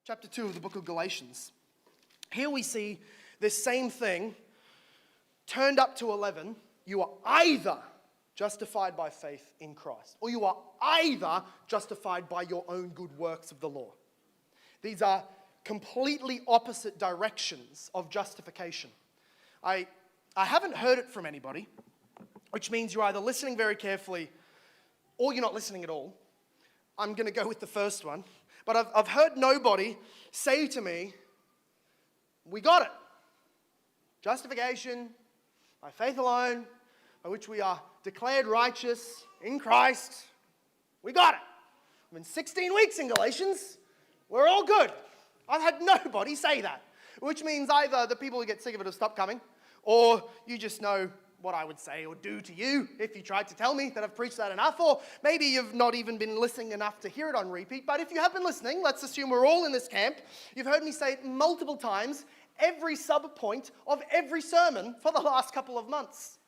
chapter 2 of the book of Galatians. Here we see this same thing turned up to 11. You are either justified by faith in Christ, or you are either justified by your own good works of the law. These are completely opposite directions of justification. I haven't heard it from anybody, which means you're either listening very carefully or you're not listening at all. I'm going to go with the first one. But I've heard nobody say to me, we got it. Justification by faith alone, by which we are declared righteous in Christ. We got it. I'm in 16 weeks in Galatians. We're all good. I've had nobody say that, which means either the people who get sick of it have stopped coming, or you just know what I would say or do to you if you tried to tell me that I've preached that enough, or maybe you've not even been listening enough to hear it on repeat. But if you have been listening, let's assume we're all in this camp, you've heard me say it multiple times, every sub-point of every sermon for the last couple of months.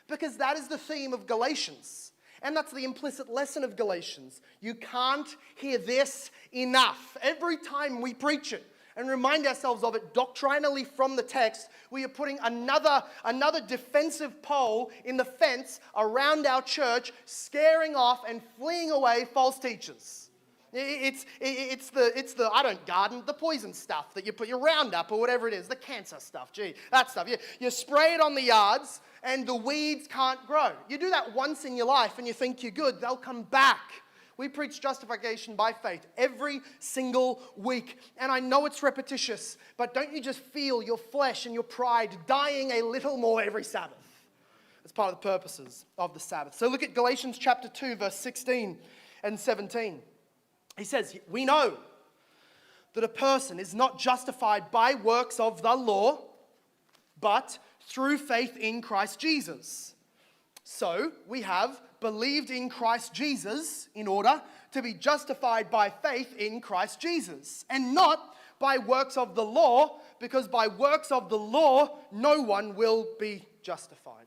Because that is the theme of Galatians. And that's the implicit lesson of Galatians. You can't hear this enough. Every time we preach it and remind ourselves of it doctrinally from the text, we are putting another defensive pole in the fence around our church, scaring off and fleeing away false teachers. It's the I don't garden, the poison stuff that you put your Roundup or whatever it is, the cancer stuff, that stuff. You spray it on the yards and the weeds can't grow. You do that once in your life and you think you're good, they'll come back. We preach justification by faith every single week. And I know it's repetitious, but don't you just feel your flesh and your pride dying a little more every Sabbath? That's part of the purposes of the Sabbath. So look at Galatians chapter 2, verse 16 and 17. He says, we know that a person is not justified by works of the law, but through faith in Christ Jesus. So we have believed in Christ Jesus in order to be justified by faith in Christ Jesus, and not by works of the law, because by works of the law no one will be justified.